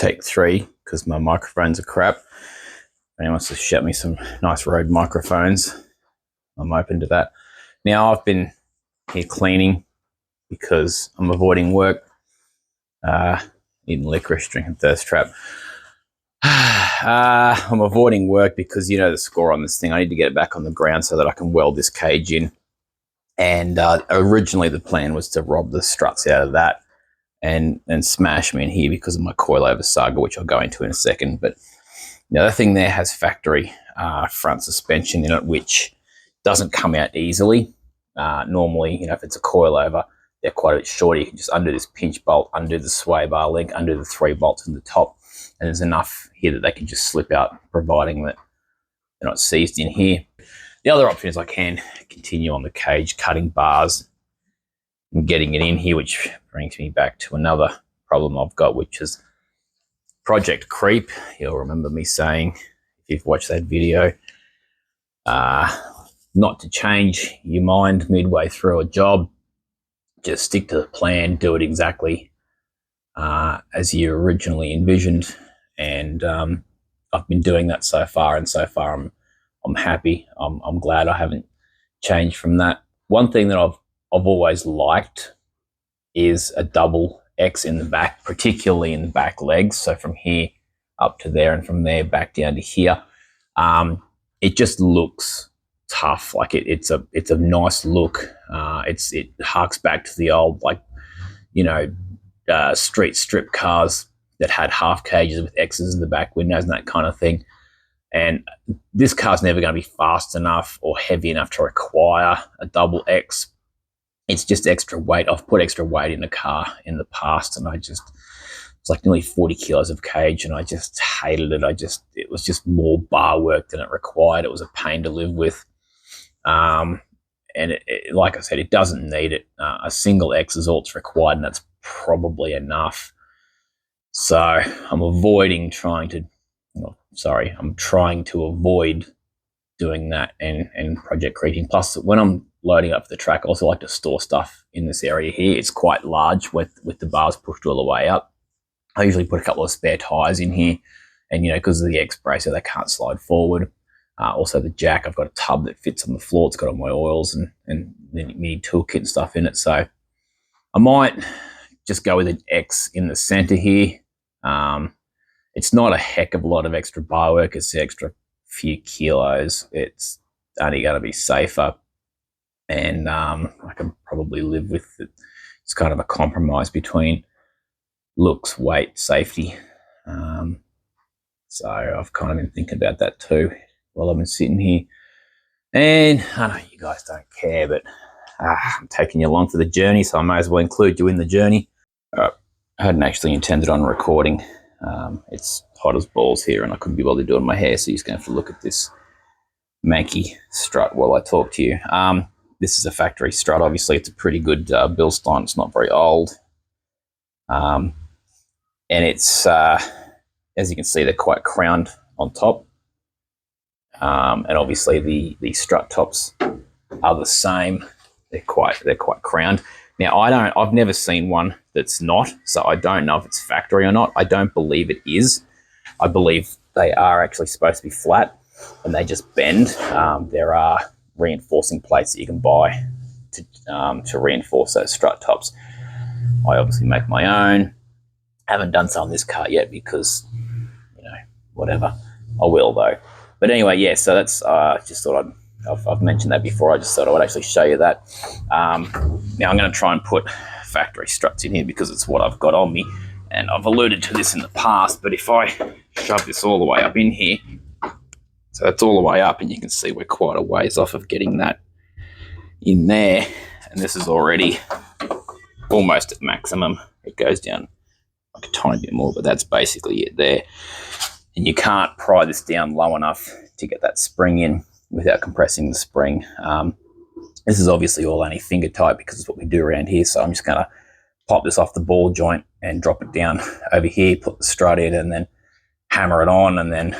take 3 because my microphones are crap. If anyone wants to ship me some nice Rode microphones, I'm open to that. Now I've been here cleaning because I'm avoiding work, eating licorice, drinking thirst trap. I'm avoiding work because you know the score on this thing. I need to get it back on the ground so that I can weld this cage in. And originally the plan was to rob the struts out of that and smash them in here because of my coilover saga, which I'll go into in a second. But the other thing there has factory front suspension in it, which doesn't come out easily. Normally, you know, if it's a coilover, they're quite a bit shorter. You can just undo this pinch bolt, undo the sway bar link, undo the 3 bolts in the top, and there's enough here that they can just slip out, providing that they're not seized in here. The other option is I can continue on the cage, cutting bars and getting it in here, which brings me back to another problem I've got, which is project creep. You'll remember me saying, if you've watched that video, not to change your mind midway through a job. Just stick to the plan, do it exactly as you originally envisioned. And I've been doing that so far, and so far I'm happy. I'm glad I haven't changed from that. One thing that I've always liked is a double X in the back, particularly in the back legs. So from here up to there, and from there back down to here. It just looks tough. Like it's a nice look. It harks back to the old, like, you know, street strip cars that had half cages with X's in the back windows and that kind of thing. And this car's never going to be fast enough or heavy enough to require a double X. It's just extra weight. I've put extra weight in a car in the past, and it's like nearly 40 kilos of cage, and I just hated it. It was just more bar work than it required. It was a pain to live with. And like I said, it doesn't need it. A single X is all it's required, and that's probably enough. So I'm trying to avoid doing that and project creeping. Plus, when I'm loading up for the track, I also like to store stuff in this area here. It's quite large with the bars pushed all the way up. I usually put a couple of spare tires in here, and you know, because of the X bracer, they can't slide forward. Also the jack, I've got a tub that fits on the floor. It's got all my oils and then mini toolkit and stuff in it. So I might just go with an X in the center here. It's not a heck of a lot of extra bar work. It's the extra few kilos. It's only going to be safer, and I can probably live with it. It's kind of a compromise between looks, weight, safety. So I've kind of been thinking about that too while I've been sitting here. And I know you guys don't care, but I'm taking you along for the journey, so I may as well include you in the journey. I hadn't actually intended on recording. It's hot as balls here, and I couldn't be bothered doing my hair, so you're just going to have to look at this manky strut while I talk to you. This is a factory strut. Obviously, it's a pretty good Bilstein. It's not very old. And it's, as you can see, they're quite crowned on top. And obviously the strut tops are the same. They're quite crowned. Now I've never seen one that's not, so I don't know if it's factory or not. I don't believe it is. I believe they are actually supposed to be flat and they just bend. There are reinforcing plates that you can buy to reinforce those strut tops. I obviously make my own. I haven't done some on this car yet because, you know, whatever. I will though. But anyway, yeah, so that's, just thought I've mentioned that before. I just thought I would actually show you that. Now I'm going to try and put factory struts in here because it's what I've got on me. And I've alluded to this in the past, but if I shove this all the way up in here, so it's all the way up, and you can see we're quite a ways off of getting that in there. And this is already almost at maximum. It goes down like a tiny bit more, but that's basically it there. And you can't pry this down low enough to get that spring in without compressing the spring. This is obviously all only finger tight because it's what we do around here. So I'm just going to pop this off the ball joint and drop it down over here, put the strut in, and then hammer it on. And then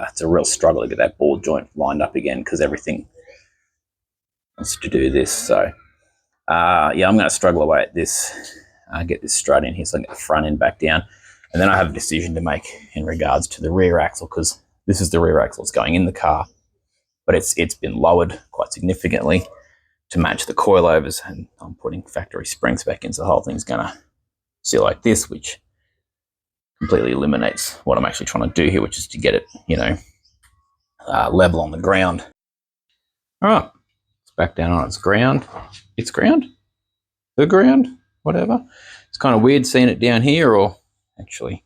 it's a real struggle to get that ball joint lined up again because everything wants to do this. So yeah, I'm going to struggle away at this, get this strut in here so I can get the front end back down. And then I have a decision to make in regards to the rear axle, because this is the rear axle that's going in the car, but it's been lowered quite significantly to match the coilovers, and I'm putting factory springs back in, so the whole thing's going to sit like this, which completely eliminates what I'm actually trying to do here, which is to get it, you know, level on the ground. All right, it's back down on its ground. Its ground? The ground? Whatever. It's kind of weird seeing it down here, or actually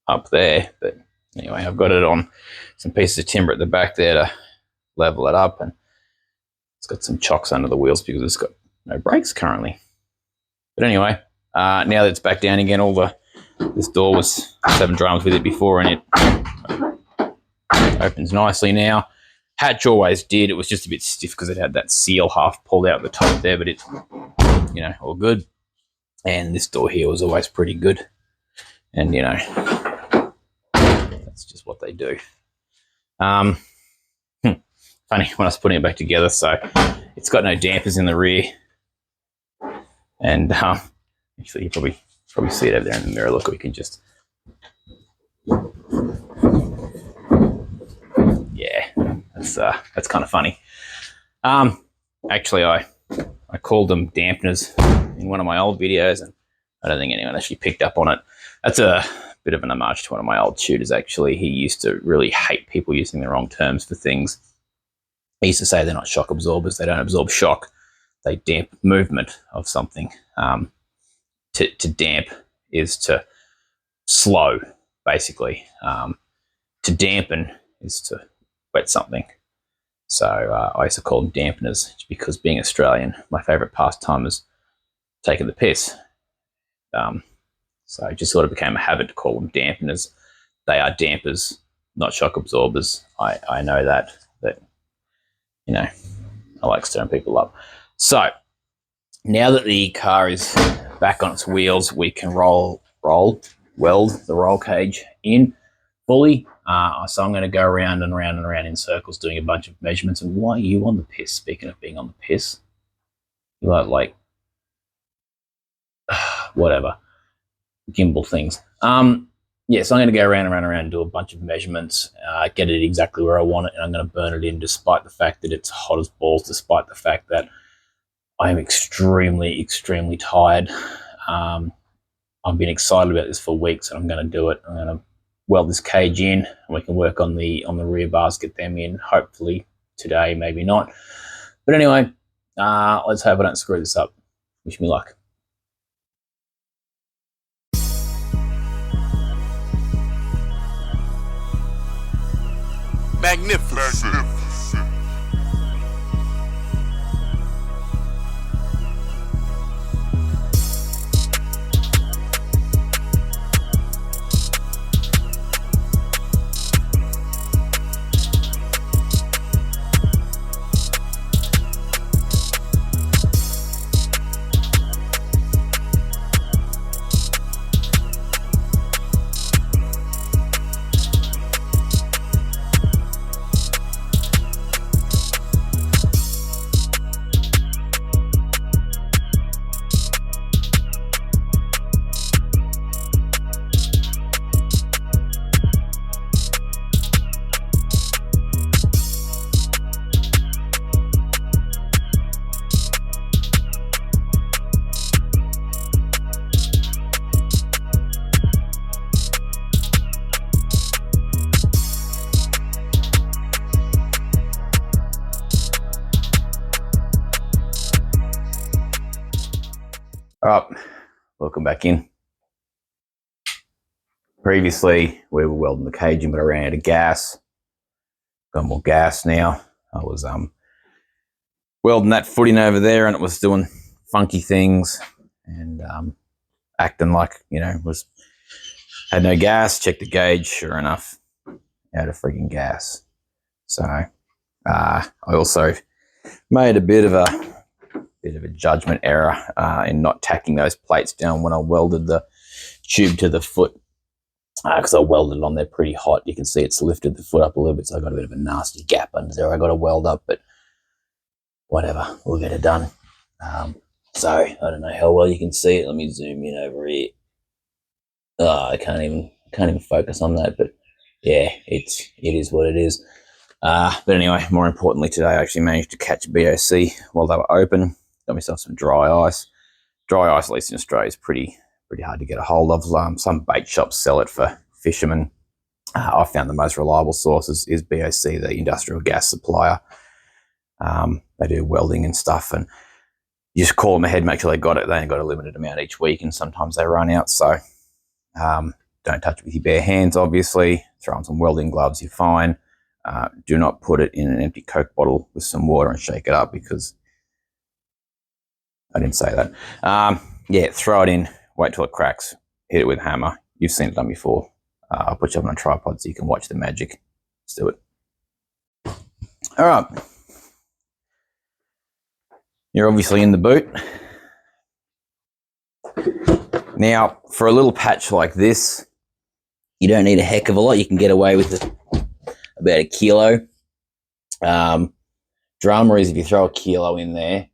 up there, but anyway, I've got it on some pieces of timber at the back there to level it up, and it's got some chocks under the wheels because it's got no brakes currently. But anyway, now that it's back down again, this door was 7 drums with it before, and it opens nicely now. Hatch always did. It was just a bit stiff because it had that seal half pulled out the top there, but it's, you know, all good. And this door here was always pretty good. And, you know, that's just what they do. Funny, when I was putting it back together, so it's got no dampers in the rear. And actually, you probably see it over there in the mirror. Look, we can just... Yeah, that's kind of funny. Actually, I called them dampeners in one of my old videos, and I don't think anyone actually picked up on it. That's a bit of an homage to one of my old tutors, actually. He used to really hate people using the wrong terms for things. He used to say they're not shock absorbers. They don't absorb shock. They damp movement of something. To damp is to slow, basically. To dampen is to wet something. So I used to call them dampeners because, being Australian, my favourite pastime is taking the piss. So it just sort of became a habit to call them dampeners. They are dampers, not shock absorbers. I know that, you know, I like stirring people up. So now that the car is back on its wheels, we can weld the roll cage in fully. So I'm going to go around and around and around in circles doing a bunch of measurements. And why are you on the piss? Speaking of being on the piss, you like whatever gimbal things. Yeah, so I'm going to go around and around and do a bunch of measurements, get it exactly where I want it, and I'm going to burn it in, despite the fact that it's hot as balls, despite the fact that I am extremely, extremely tired. I've been excited about this for weeks, and I'm going to do it. I'm going to weld this cage in, and we can work on the rear bars, get them in, hopefully today, maybe not. But anyway, let's hope I don't screw this up. Wish me luck. Magnificent. All right, welcome back in. Previously, we were welding the cage in, but I ran out of gas. Got more gas now. I was welding that footing over there, and it was doing funky things and acting like, you know, had no gas. Checked the gauge, sure enough, out of freaking gas. So I also made a bit of a judgment error in not tacking those plates down when I welded the tube to the foot, because I welded it on there pretty hot. You can see it's lifted the foot up a little bit, so I got a bit of a nasty gap under there I got to weld up, but whatever, we'll get it done. So I don't know how well you can see it. Let me zoom in over here. I can't even focus on that. But yeah, it is what it is. But anyway, more importantly today, I actually managed to catch a BOC while they were open. Got myself some dry ice. Dry ice, at least in Australia, is pretty hard to get a hold of. Some bait shops sell it for fishermen. I found the most reliable source is BOC, the industrial gas supplier. They do welding and stuff, and you just call them ahead, make sure they got it. They only got a limited amount each week, and sometimes they run out. So don't touch it with your bare hands, obviously. Throw on some welding gloves, you're fine. Do not put it in an empty Coke bottle with some water and shake it up, because I didn't say that. Yeah, throw it in, wait till it cracks, hit it with a hammer. You've seen it done before. I'll put you up on a tripod so you can watch the magic. Let's do it. All right. You're obviously in the boot. Now, for a little patch like this, you don't need a heck of a lot. You can get away with about 1 kilo. Drama is if you throw 1 kilo in there,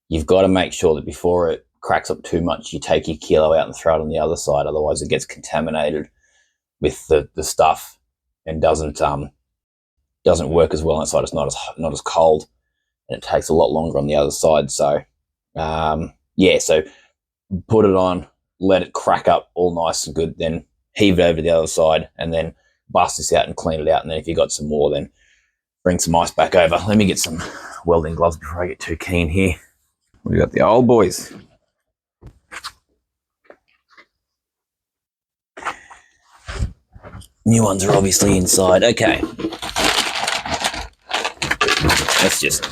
you've got to make sure that before it cracks up too much, you take your kilo out and throw it on the other side. Otherwise, it gets contaminated with the stuff and doesn't work as well inside. It's not as cold, and it takes a lot longer on the other side. So, yeah, so put it on, let it crack up all nice and good, then heave it over to the other side, and then bust this out and clean it out. And then if you got some more, then bring some ice back over. Let me get some welding gloves before I get too keen here. We got the old boys. New ones are obviously inside. Okay. Let's just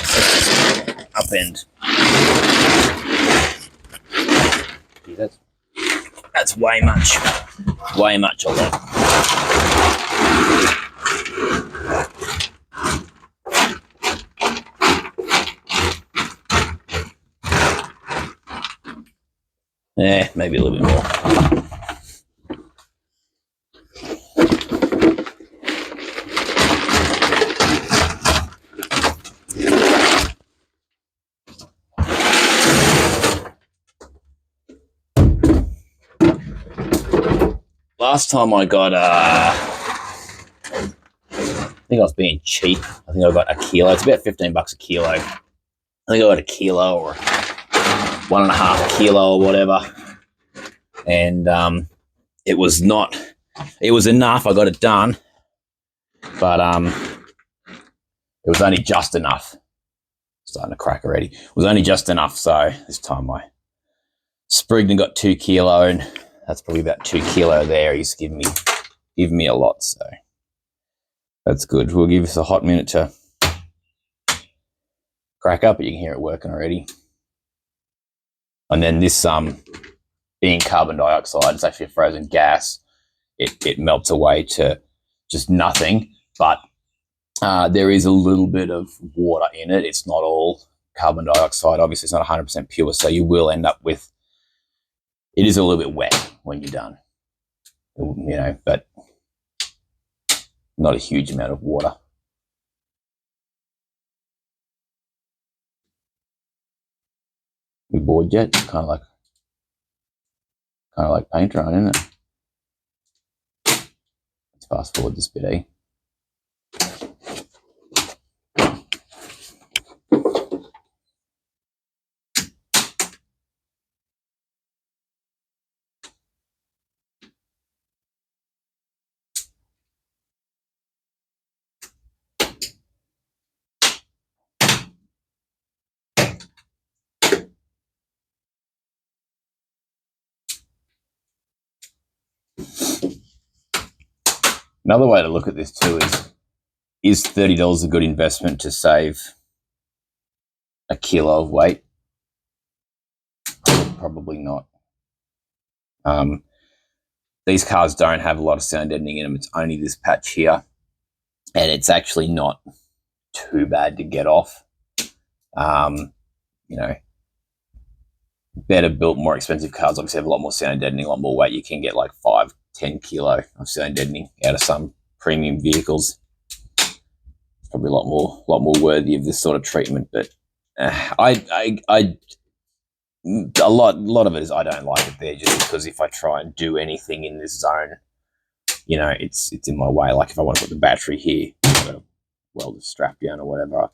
upend. That's way much. Way much a lot. Yeah, maybe a little bit more. Last time I got, I think I was being cheap. I think I got 1 kilo. It's about $15 a kilo. I think I got 1 kilo or 1.5 kilo or whatever. And it was enough. I got it done. But it was only just enough. Starting to crack already. It was only just enough. So this time I sprigged and got 2 kilo, and that's probably about 2 kilo there. He's giving me a lot, so that's good. We'll give us a hot minute to crack up, but you can hear it working already. And then this being carbon dioxide, it's actually a frozen gas. It melts away to just nothing, but there is a little bit of water in it. It's not all carbon dioxide. Obviously, it's not 100% pure, so you will end up with, it is a little bit wet when you're done, you know, but not a huge amount of water. We bored yet? Kind of like paint drying, isn't it? Let's fast forward this bit, eh? Another way to look at this too is $30 a good investment to save 1 kilo of weight? Probably not. These cars don't have a lot of sound deadening in them. It's only this patch here, and it's actually not too bad to get off. You know, better built, more expensive cars obviously have a lot more sound deadening, a lot more weight. You can get like 5-10 kilo of sound deadening out of some premium vehicles. It's probably a lot more worthy of this sort of treatment. But I a lot of it is I don't like it there, just because if I try and do anything in this zone, you know, it's in my way. Like if I want to put the battery here, I've got to weld the strap down or whatever.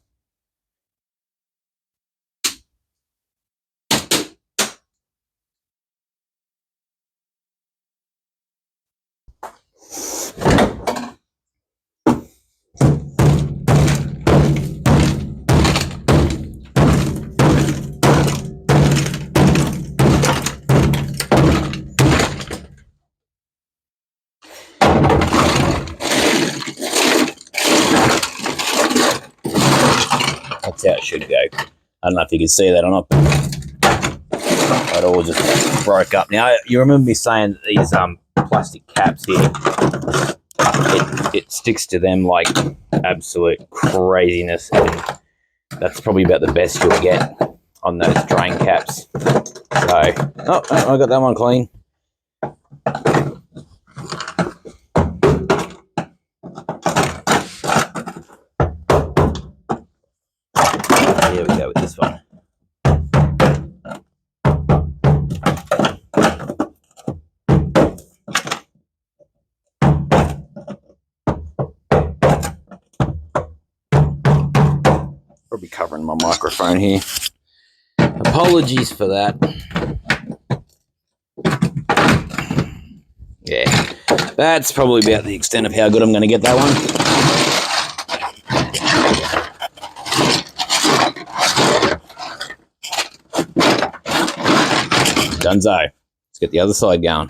That's how it should go. I don't know if you can see that or not, but it all just broke up. Now, you remember me saying that these plastic caps here, it sticks to them like absolute craziness, and that's probably about the best you'll get on those drain caps. So, oh, I got that one clean. Here we go with this one. Probably covering my microphone here. Apologies for that. Yeah, that's probably about the extent of how good I'm going to get that one. Dunzo. Let's get the other side going.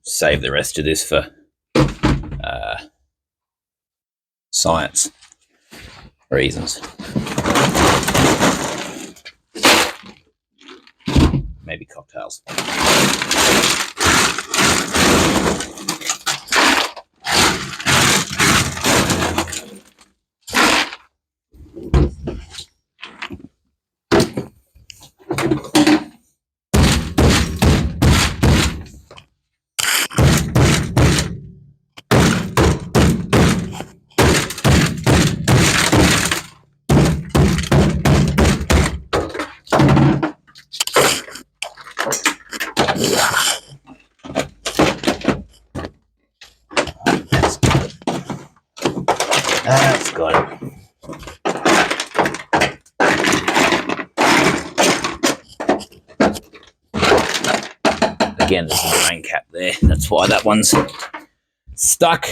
Save the rest of this for science reasons. Maybe cocktails. That's got it. Again, there's a drain cap there. That's why that one's stuck.